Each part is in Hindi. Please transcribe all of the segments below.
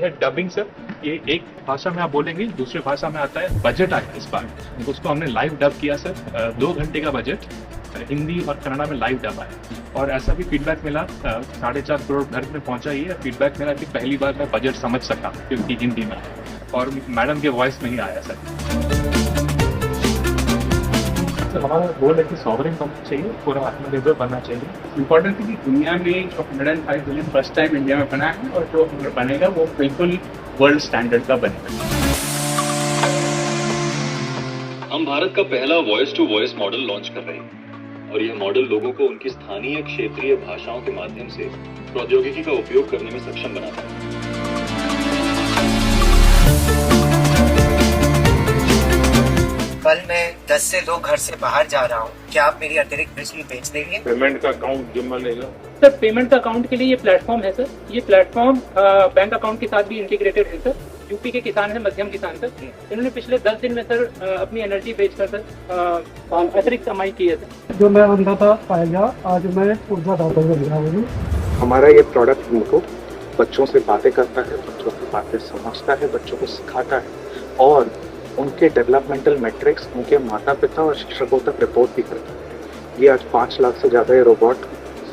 है डबिंग सर। ये एक भाषा में आप बोलेंगे, दूसरी भाषा में आता है। बजट आया इस बार, उसको हमने लाइव डब किया सर। 2 घंटे का बजट हिंदी और कन्नड़ा में लाइव डब आया। और ऐसा भी फीडबैक मिला, 4.5 करोड़ घर में पहुंचा। ये फीडबैक मिला कि पहली बार मैं बजट समझ सका क्योंकि हिंदी में और मैडम के वॉइस में ही आया सर। हमारा गोल है कि सॉवरेन बनना चाहिए, पूरा आत्मनिर्भर बनना चाहिए। इम्पोर्टेंट है कि दुनिया में जो 105 बिलियन फर्स्ट टाइम इंडिया में बना है और जो बनेगा वो बिल्कुल वर्ल्ड स्टैंडर्ड का बनेगा। हम भारत का पहला voice to voice model launch कर रहे हैं और यह मॉडल लोगों को उनकी स्थानीय क्षेत्रीय भाषाओं के माध्यम से प्रौद्योगिकी का उपयोग करने में सक्षम बनाता है। कल मैं 10 से 2 घर से बाहर जा रहा हूँ, क्या आप मेरी अतिरिक्त बिजली बेच देंगे? पेमेंट का अकाउंट जिम्मा लेगा सर। पेमेंट का अकाउंट के लिए ये प्लेटफॉर्म है सर। ये प्लेटफॉर्म बैंक अकाउंट के साथ भी इंटीग्रेटेड है सर। यूपी के किसान है, मध्यम किसान सर, इन्होंने पिछले 10 दिन में सर अपनी एनर्जी बेचकर सर अतिरिक्त कमाई की है सर। जो मैं अंधा था पाया, आज मैं ऊर्जादाता बन गया हूँ। हमारा ये प्रोडक्ट उनको बच्चों से बातें करता है, बच्चों की बातें समझता है, बच्चों को सिखाता है और उनके डेवलपमेंटल मैट्रिक्स उनके माता पिता और शिक्षकों तक रिपोर्ट भी करता है। ये आज 5 लाख से ज़्यादा ये रोबोट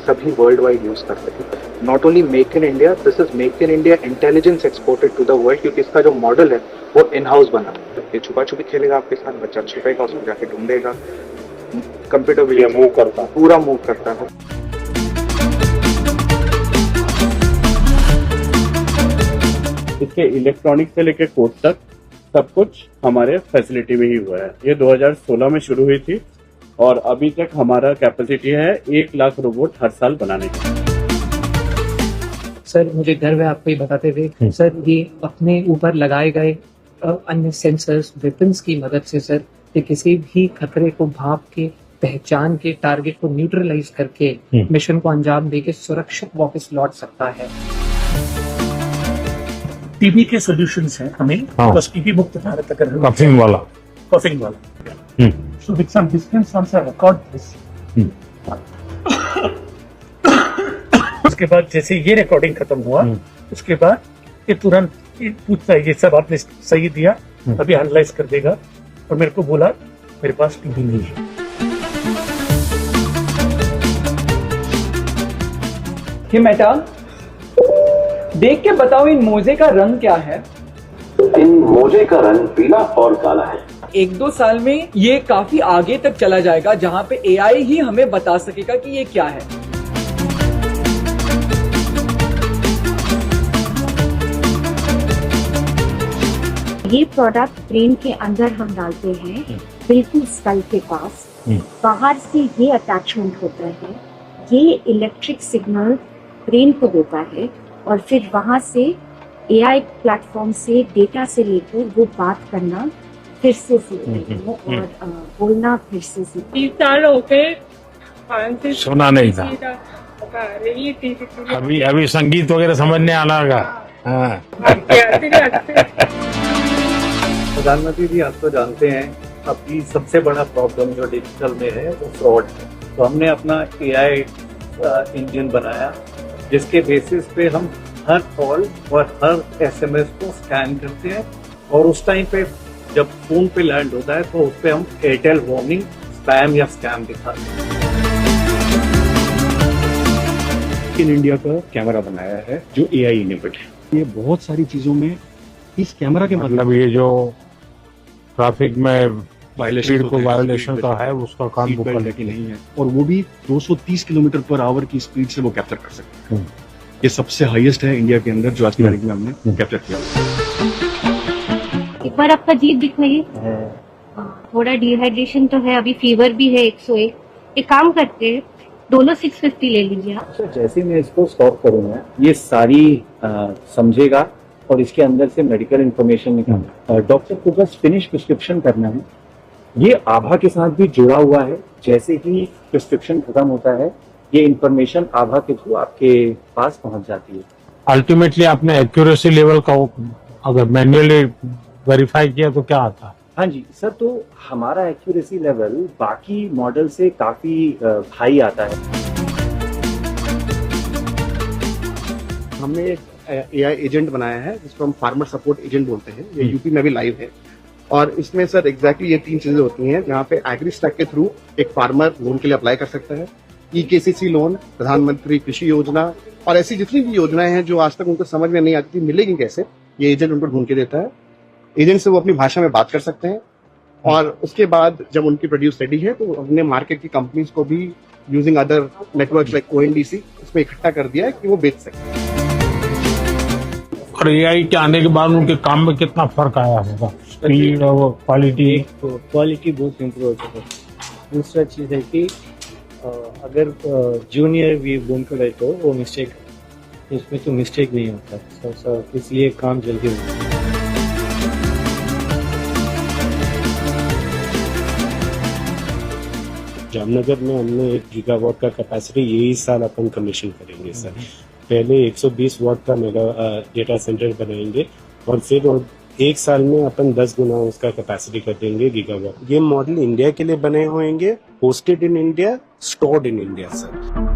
सभी वर्ल्ड वाइड यूज़ करते हैं। Not only make in India, this is make in India intelligence exported to the world, क्योंकि इसका जो मॉडल है वो इन हाउस बना। ये छुपा छुपी खेलेगा आपके साथ, बच्चा छुपेगा, उसमें जाके ढूंढेगा। कंप्यूटर भी मूव करता है, पूरा मूव करता है। इसके इलेक्ट्रॉनिक से लेकर कोड तक सब कुछ हमारे फैसिलिटी में ही हुआ है। ये 2016 में शुरू हुई थी और अभी तक हमारा कैपेसिटी है 1 लाख रोबोट हर साल बनाने की। सर मुझे गर्व है आपको ये बताते हुए सर, ये अपने ऊपर लगाए गए अन्य सेंसर्स वेपन्स की मदद से सर ये किसी भी खतरे को भाप के, पहचान के, टारगेट को न्यूट्रलाइज करके मिशन को अंजाम देके सुरक्षित वापस लौट सकता है। टीबी के सॉल्यूशंस हैं हमें, बस टीबी मुक्त भारत अगर कफिंग वाला so with some distance once I record this, उसके बाद जैसे ये रिकॉर्डिंग खत्म हुआ उसके बाद ये तुरंत पूछता है ये सब आपने सही दिया, अभी एनालाइज कर देगा और मेरे को बोला मेरे पास टीबी नहीं है। हे मेटा, देख के बताओ इन मोजे का रंग क्या है? इन मोजे का रंग पीला और काला है। 1-2 साल में ये काफी आगे तक चला जाएगा जहाँ पे एआई ही हमें बता सकेगा कि ये क्या है। ये प्रोडक्ट ब्रेन के अंदर हम डालते हैं, बिल्कुल स्कल के पास। बाहर से ये अटैचमेंट होता है, ये इलेक्ट्रिक सिग्नल ब्रेन को देता है और फिर वहां से एआई प्लेटफॉर्म से डेटा से लेकर वो बात करना फिर से सीखते हैं और बोलना फिर से सीखते हैं। 30 साल हो गए, सुना नहीं था, अभी संगीत वगैरह समझने आना होगा। प्रधानमंत्री जी, आप तो जानते हैं अभी सबसे बड़ा प्रॉब्लम जो डिजिटल में है वो फ्रॉड है। तो हमने अपना एआई इंजन बनाया जिसके बेसिस पे हम हर कॉल और हर एसएमएस को स्कैन करते हैं और उस टाइम पे जब फोन पे लैंड होता है तो उस पे हम एयरटेल वार्निंग, स्पैम या स्कैम दिखाते हैं। इन इंडिया का कैमरा बनाया है जो एआई इनेबल्ड है। ये बहुत सारी चीजों में इस कैमरा के मतलब ये जो ट्रैफिक में वायलेशन का है उसका काम वो करने की नहीं है और वो भी 230 किलोमीटर पर आवर की स्पीड से वो कैप्चर कर सकते हैं। ये सबसे हाईएस्ट है इंडिया के अंदर जो आज की तारीख में हमने कैप्चर किया। एक बार आपका जीभ दिखाइए, थोड़ा डिहाइड्रेशन तो है, अभी फीवर भी है 101। एक काम करते हैं, दोनों 650 ले लीजिए आप। जैसे ही मैं इसको स्टॉप करूंगा ये सारी समझेगा और इसके अंदर से मेडिकल इंफॉर्मेशन निकालना। डॉक्टर को बस फिनिश प्रिस्क्रिप्शन करना है। ये आभा के साथ भी जुड़ा हुआ है। जैसे ही प्रिस्क्रिप्शन खत्म होता है ये इंफॉर्मेशन आभा के थ्रू आपके पास पहुंच जाती है। अल्टीमेटली आपने एक्यूरेसी लेवल का अगर मैन्युअली वेरीफाई किया तो क्या आता? हाँ जी सर, तो हमारा एक्यूरेसी लेवल बाकी मॉडल से काफी हाई आता है। हमने एक AI एजेंट बनाया है जिसको हम फार्मर सपोर्ट एजेंट बोलते हैं। ये यूपी में भी लाइव है और इसमें सर एग्जैक्टली ये 3 चीजें होती हैं जहाँ पे एग्री स्टैक के थ्रू एक फार्मर लोन के लिए अप्लाई कर सकता है, EKCC लोन, प्रधानमंत्री कृषि योजना और ऐसी जितनी भी योजनाएं हैं जो आज तक उनको समझ में नहीं आती थी मिलेगी कैसे, ये एजेंट उनको ढूंढ के देता है। एजेंट से वो अपनी भाषा में बात कर सकते हैं और उसके बाद जब उनकी प्रोड्यूस रेडी है तो हमने मार्केट की कंपनीज को भी using other networks like ONDC इसमें इकट्ठा कर दिया है कि वो बेच सकें। और AI के आने के बाद उनके काम में कितना फर्क आया होगा, स्पीड और क्वालिटी? क्वालिटी बहुत इम्प्रूव हो चुका है। दूसरा चीज़ है कि अगर जूनियर भी बोन कर रहे तो वो मिस्टेक, इसमें तो मिस्टेक नहीं होता, इसलिए काम जल्दी होता है। जामनगर में हमने 1 गीगावाट का कैपेसिटी यही साल अपन कमीशन करेंगे सर। पहले 120 वाट का मेगा डेटा सेंटर बनाएंगे और फिर 1 साल में अपन 10 गुना उसका कैपेसिटी कर देंगे गीगावाट। ये मॉडल इंडिया के लिए बने होंगे, hosted in India, stored in India sir.